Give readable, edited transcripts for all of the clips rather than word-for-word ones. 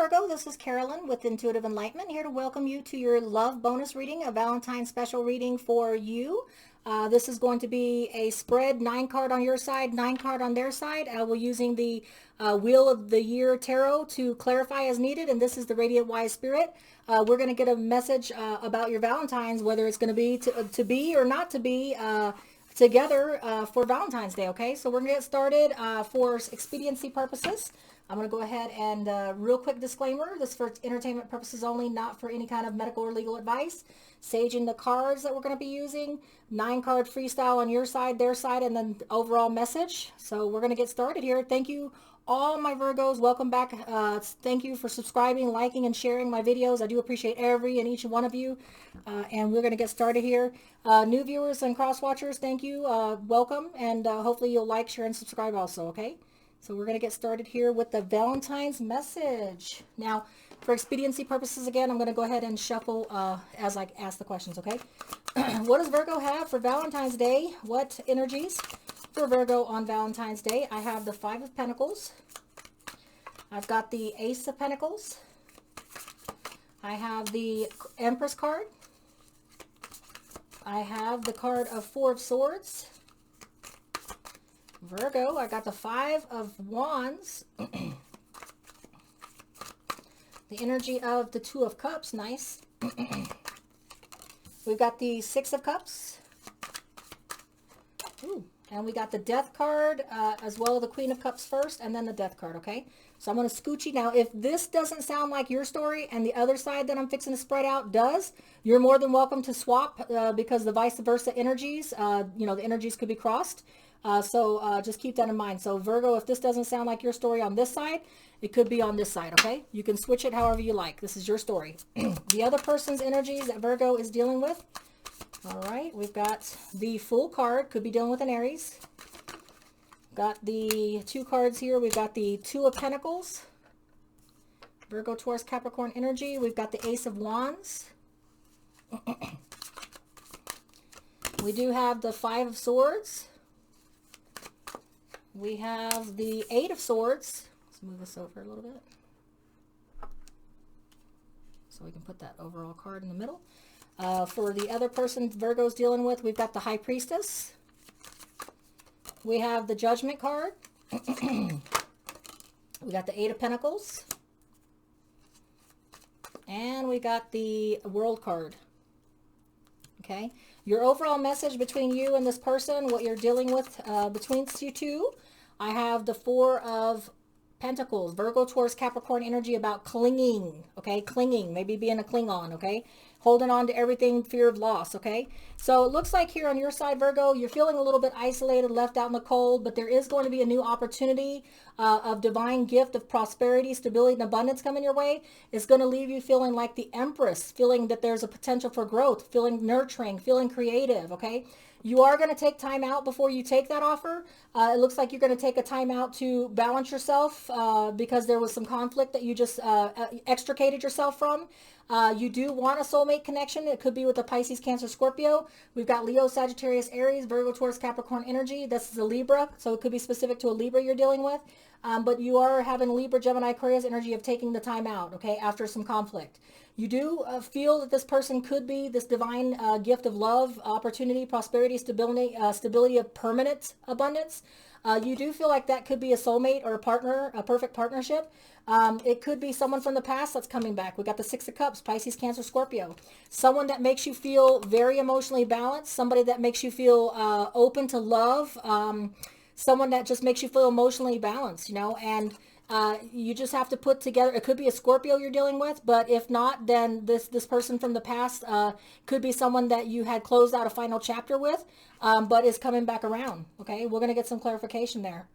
Virgo, this is Carolyn with Intuitive Enlightenment, here to welcome you to your love bonus reading, a Valentine special reading for you. This is going to be a spread, 9 card on your side, 9 card on their side. We're using the Wheel of the Year Tarot to clarify as needed, and this is the Radiant Wise Spirit. We're going to get a message about your Valentines, whether it's going to be to be or not to be together for Valentine's Day, okay? So we're going to get started for expediency purposes. I'm going to go ahead and real quick disclaimer, this is for entertainment purposes only, not for any kind of medical or legal advice. Saging the cards that we're going to be using, 9 card freestyle on your side, their side, and then overall message. So we're going to get started here. Thank you all my Virgos. Welcome back. Thank you for subscribing, liking, and sharing my videos. I do appreciate every and each one of you. And we're going to get started here. New viewers and cross watchers, thank you. Welcome. And hopefully you'll like, share, and subscribe also, okay? So we're going to get started here with the Valentine's message. Now, for expediency purposes, again, I'm going to go ahead and shuffle as I ask the questions, okay? What does Virgo have for Valentine's Day? What energies for Virgo on Valentine's Day? I have the 5 of Pentacles. I've got the Ace of Pentacles. I have the Empress card. I have the card of 4 of Swords. Virgo, I got the 5 of Wands. The energy of the 2 of Cups, nice. We've got the 6 of Cups. Ooh. And we got the Death card, as well as the Queen of Cups first, and then the Death card, okay? So I'm going to scooch you. Now, if this doesn't sound like your story, and the other side that I'm fixing to spread out does, you're more than welcome to swap, because the vice versa energies, you know, the energies could be crossed. So just keep that in mind. So Virgo, if this doesn't sound like your story on this side, it could be on this side, okay? You can switch it however you like. This is your story. The other person's energies that Virgo is dealing with. All right, we've got the Fool card, could be dealing with an Aries. Got the 2 cards here. We've got the 2 of Pentacles, Virgo, Taurus, Capricorn energy. We've got the Ace of Wands. We do have the 5 of Swords. We have the 8 of Swords. Let's move this over a little bit so we can put that overall card in the middle. For the other person Virgo's dealing with, we've got the High Priestess. We have the Judgment card. We got the 8 of Pentacles. And we got the World card. Okay. Your overall message between you and this person, what you're dealing with between you two, I have the 4 of Pentacles, Virgo, Taurus, Capricorn energy about clinging, okay? Clinging, maybe being a Klingon, okay? Holding on to everything, fear of loss, okay? So it looks like here on your side, Virgo, you're feeling a little bit isolated, left out in the cold, but there is going to be a new opportunity of divine gift of prosperity, stability, and abundance coming your way. It's going to leave you feeling like the Empress, feeling that there's a potential for growth, feeling nurturing, feeling creative, okay? You are going to take time out before you take that offer. It looks like you're going to take a time out to balance yourself because there was some conflict that you just extricated yourself from. You do want a soulmate connection. It could be with a Pisces, Cancer, Scorpio. We've got Leo, Sagittarius, Aries, Virgo, Taurus, Capricorn energy. This is a Libra, so it could be specific to a Libra you're dealing with. But you are having Libra, Gemini, Aquarius energy of taking the time out, okay, after some conflict. You do feel that this person could be this divine gift of love, opportunity, prosperity, stability of permanent abundance. You do feel like that could be a soulmate or a partner, a perfect partnership. It could be someone from the past that's coming back. We got the 6 of Cups, Pisces, Cancer, Scorpio. Someone that makes you feel very emotionally balanced. Somebody that makes you feel open to love. Someone that just makes you feel emotionally balanced, you know, and you just have to put together, it could be a Scorpio you're dealing with, but if not, then this person from the past could be someone that you had closed out a final chapter with, but is coming back around, okay? We're going to get some clarification there.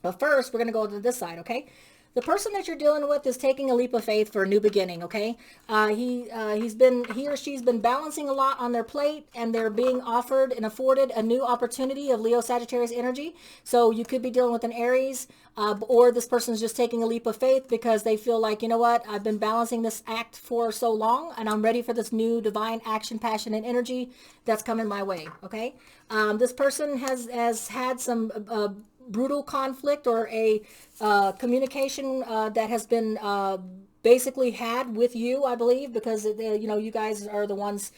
But first, we're going to go to this side, okay? The person that you're dealing with is taking a leap of faith for a new beginning, okay? He or she's been balancing a lot on their plate, and they're being offered and afforded a new opportunity of Leo, Sagittarius energy. So you could be dealing with an Aries, or this person's just taking a leap of faith because they feel like, you know what, I've been balancing this act for so long, and I'm ready for this new divine action, passion, and energy that's coming my way, okay? This person has had some brutal conflict or a communication that has been basically had with you, I believe, because you know, you guys are the ones.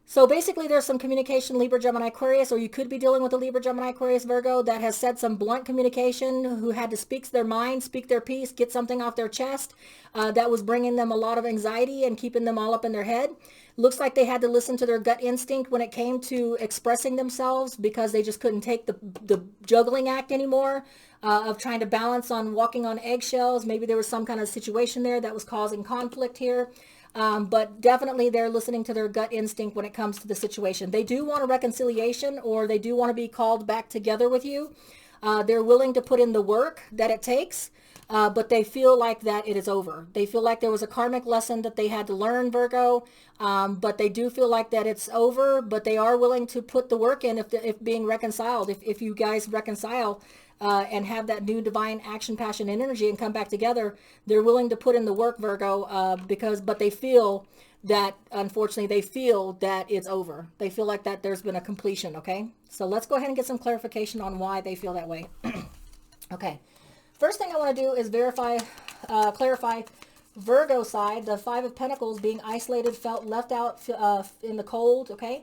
So basically there's some communication, Libra, Gemini, Aquarius, or you could be dealing with a Libra, Gemini, Aquarius, Virgo that has said some blunt communication, who had to speak their mind, speak their piece, get something off their chest that was bringing them a lot of anxiety and keeping them all up in their head. Looks like they had to listen to their gut instinct when it came to expressing themselves, because they just couldn't take the juggling act anymore of trying to balance on walking on eggshells. Maybe there was some kind of situation there that was causing conflict here. But definitely they're listening to their gut instinct when it comes to the situation. They do want a reconciliation, or they do want to be called back together with you. They're willing to put in the work that it takes, but they feel like that it is over. They feel like there was a karmic lesson that they had to learn, Virgo, but they do feel like that it's over, but they are willing to put the work in if being reconciled. If you guys reconcile, and have that new divine action, passion, and energy and come back together, they're willing to put in the work, Virgo, but they feel that, unfortunately, they feel that it's over. They feel like that there's been a completion, okay? So let's go ahead and get some clarification on why they feel that way. Okay. First thing I want to do is clarify Virgo side, the Five of Pentacles, being isolated, felt left out in the cold, okay?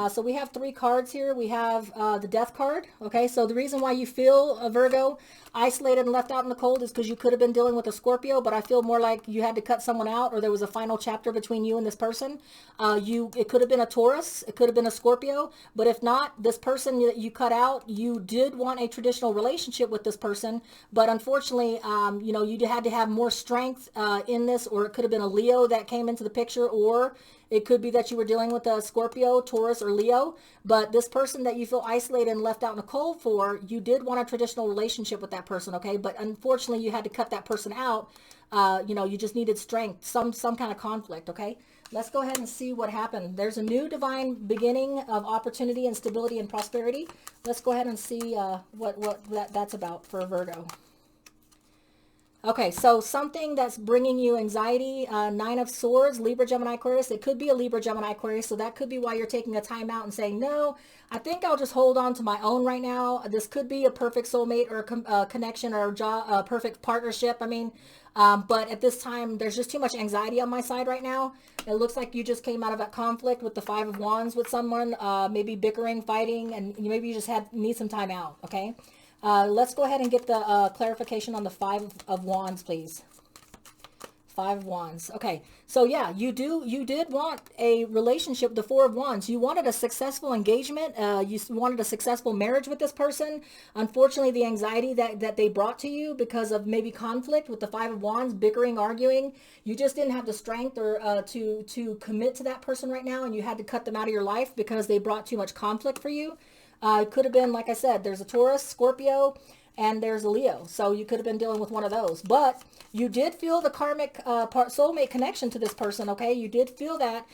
So we have 3 cards here. We have the Death card. Okay, so the reason why you feel, Virgo, isolated and left out in the cold is because you could have been dealing with a Scorpio, but I feel more like you had to cut someone out, or there was a final chapter between you and this person. It could have been a Taurus. It could have been a Scorpio. But if not, this person that you cut out, you did want a traditional relationship with this person. But unfortunately, you know, you had to have more strength in this, or it could have been a Leo that came into the picture, or it could be that you were dealing with a Scorpio, Taurus, or Leo. But this person that you feel isolated and left out in the cold for, you did want a traditional relationship with that person, okay? But unfortunately, you had to cut that person out. You know, you just needed strength, some kind of conflict, okay? Let's go ahead and see what happened. There's a new divine beginning of opportunity and stability and prosperity. Let's go ahead and see what that's about for Virgo. Okay, so something that's bringing you anxiety, 9 of Swords, Libra, Gemini, Aquarius. It could be a Libra, Gemini, Aquarius, so that could be why you're taking a time out and saying, no, I think I'll just hold on to my own right now. This could be a perfect soulmate, or a connection, or a perfect partnership, I mean. But at this time, there's just too much anxiety on my side right now. It looks like you just came out of a conflict with the 5 of Wands with someone, maybe bickering, fighting, and maybe you just need some time out, okay? Let's go ahead and get the clarification on the 5 of Wands, please. 5 of Wands. Okay, so yeah, you did want a relationship, the 4 of Wands. You wanted a successful engagement. You wanted a successful marriage with this person. Unfortunately, the anxiety that they brought to you because of maybe conflict with the 5 of Wands, bickering, arguing, you just didn't have the strength or to commit to that person right now, and you had to cut them out of your life because they brought too much conflict for you. It could have been, like I said, there's a Taurus, Scorpio, and there's a Leo. So you could have been dealing with one of those. But you did feel the karmic soulmate connection to this person, okay? You did feel that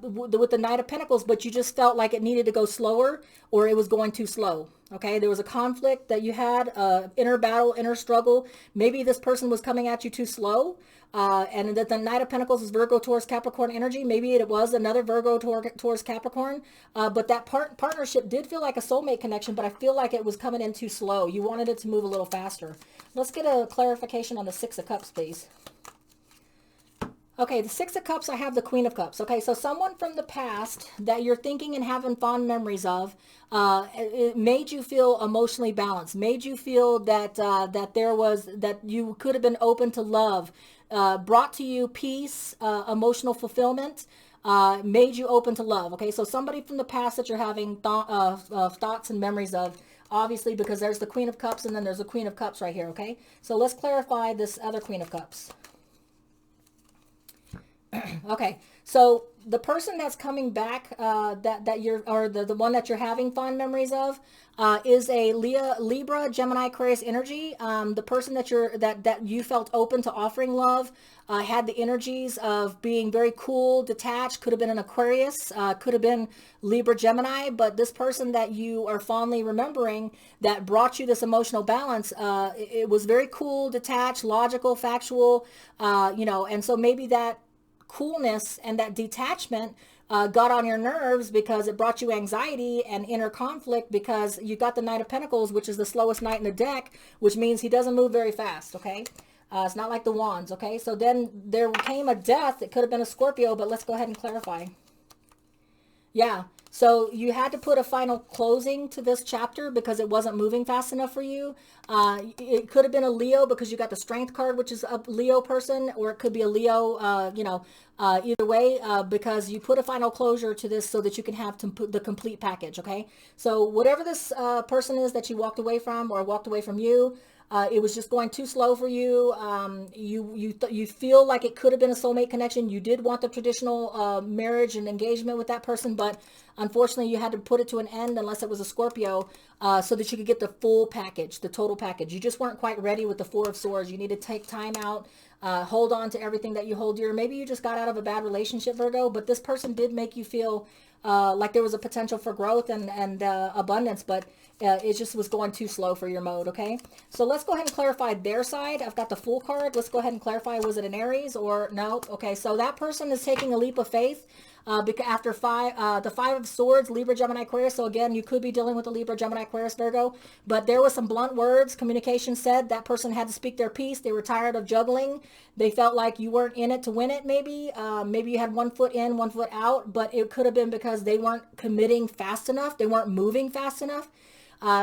with the Knight of Pentacles, but you just felt like it needed to go slower, or it was going too slow, okay? There was a conflict that you had, inner battle, inner struggle. Maybe this person was coming at you too slow. And that the Knight of Pentacles is Virgo, Taurus, Capricorn energy. Maybe it was another Virgo, Taurus, Capricorn. But that partnership did feel like a soulmate connection, but I feel like it was coming in too slow. You wanted it to move a little faster. Let's get a clarification on the 6 of Cups, please. Okay, the 6 of Cups, I have the Queen of Cups. Okay, so someone from the past that you're thinking and having fond memories of, it made you feel emotionally balanced, made you feel that that you could have been open to love, brought to you peace, emotional fulfillment, made you open to love. Okay, so somebody from the past that you're having thoughts and memories of, obviously, because there's the Queen of Cups and then there's the Queen of Cups right here. Okay, so let's clarify this other Queen of Cups. Okay, so the person that's coming back, that you're, or the one that you're having fond memories of, is a Libra, Gemini, Aquarius energy. The person that you felt open to offering love, had the energies of being very cool, detached. Could have been an Aquarius, could have been Libra, Gemini. But this person that you are fondly remembering that brought you this emotional balance, it was very cool, detached, logical, factual, you know. And so maybe that coolness and that detachment got on your nerves because it brought you anxiety and inner conflict, because you got the Knight of Pentacles, which is the slowest knight in the deck, which means he doesn't move very fast, okay? It's not like the Wands, okay? So then there came a death. It could have been a Scorpio, but let's go ahead and clarify. Yeah, so you had to put a final closing to this chapter because it wasn't moving fast enough for you. It could have been a Leo because you got the Strength card, which is a Leo person, or it could be a Leo, either way, because you put a final closure to this so that you can have the complete package, okay? So whatever this person is that you walked away from or walked away from you, it was just going too slow for you. You feel like it could have been a soulmate connection. You did want the traditional marriage and engagement with that person, but unfortunately you had to put it to an end unless it was a Scorpio, so that you could get the full package, the total package. You just weren't quite ready with the Four of Swords. You need to take time out, hold on to everything that you hold dear. Maybe you just got out of a bad relationship, Virgo, but this person did make you feel like there was a potential for growth and abundance, but it just was going too slow for your mode, okay? So let's go ahead and clarify their side. I've got the Fool card. Let's go ahead and clarify, was it an Aries or no? Okay, so that person is taking a leap of faith because after the Five of Swords, Libra, Gemini, Aquarius. So again, you could be dealing with a Libra, Gemini, Aquarius, Virgo, but there was some blunt words. Communication said that person had to speak their piece. They were tired of juggling. They felt like you weren't in it to win it, maybe. Maybe you had one foot in, one foot out, but it could have been because they weren't committing fast enough. They weren't moving fast enough.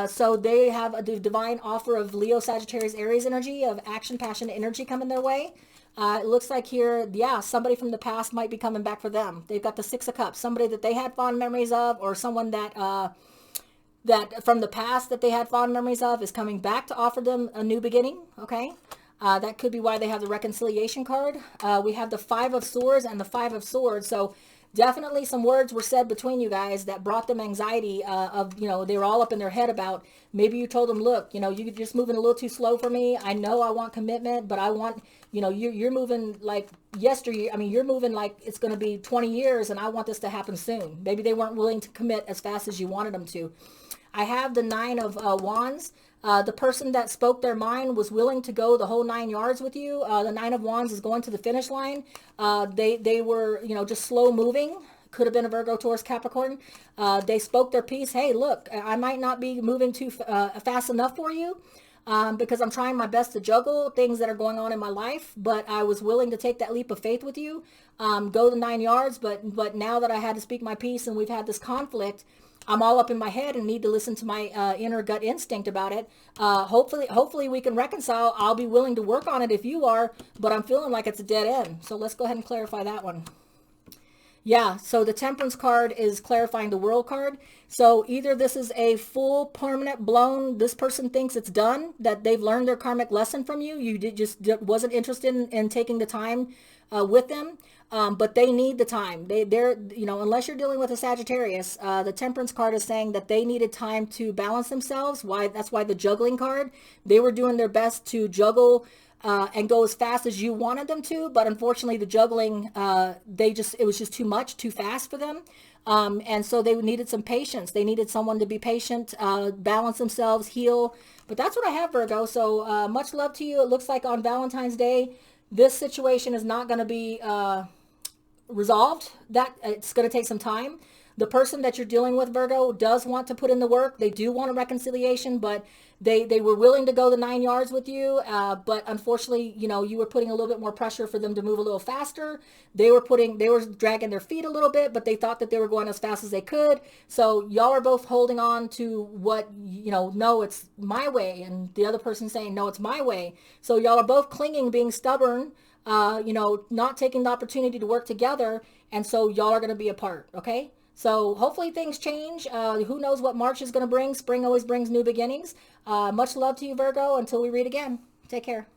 So they have a divine offer of Leo, Sagittarius, Aries energy, of action, passion, energy coming their way. It looks like here, yeah, somebody from the past might be coming back for them. They've got the Six of Cups, somebody that they had fond memories of, or someone that that from the past that they had fond memories of is coming back to offer them a new beginning, okay? That could be why they have the reconciliation card. We have the Five of Swords and the Five of Swords. So definitely some words were said between you guys that brought them anxiety of, they were all up in their head about, maybe you told them, look, you're just moving a little too slow for me. I know I want commitment, but I want, you're moving like yesteryear. I mean, you're moving like it's going to be 20 years and I want this to happen soon. Maybe they weren't willing to commit as fast as you wanted them to. I have the Nine of Wands. The person that spoke their mind was willing to go the whole 9 yards with you. The Nine of Wands is going to the finish line. They were, just slow moving. Could have been a Virgo, Taurus, Capricorn. They spoke their piece. Hey, look, I might not be moving too fast enough for you because I'm trying my best to juggle things that are going on in my life. But I was willing to take that leap of faith with you, go the 9 yards. But now that I had to speak my piece and we've had this conflict, I'm all up in my head and need to listen to my inner gut instinct about it. Hopefully we can reconcile. I'll be willing to work on it if you are, but I'm feeling like it's a dead end. So let's go ahead and clarify that one. Yeah, so the Temperance card is clarifying the World card. So either this is a full, permanent, blown, this person thinks it's done, that they've learned their karmic lesson from you. You wasn't interested in taking the time with them. But they need the time. They're unless you're dealing with a Sagittarius, the Temperance card is saying that they needed time to balance themselves. That's why the juggling card, they were doing their best to juggle and go as fast as you wanted them to. But unfortunately the juggling, it was just too much, too fast for them. And so they needed some patience. They needed someone to be patient, balance themselves, heal. But that's what I have, Virgo. So much love to you. It looks like on Valentine's Day, this situation is not going to be resolved. That it's going to take some time. The person that you're dealing with, Virgo, does want to put in the work. They do want a reconciliation, but they were willing to go the 9 yards with you. But unfortunately, you were putting a little bit more pressure for them to move a little faster. They were dragging their feet a little bit, but they thought that they were going as fast as they could. So y'all are both holding on to what, no, it's my way. And the other person saying, no, it's my way. So y'all are both clinging, being stubborn, not taking the opportunity to work together. And so y'all are going to be apart. Okay. So hopefully things change. Who knows what March is going to bring? Spring always brings new beginnings. Much love to you, Virgo. Until we read again. Take care.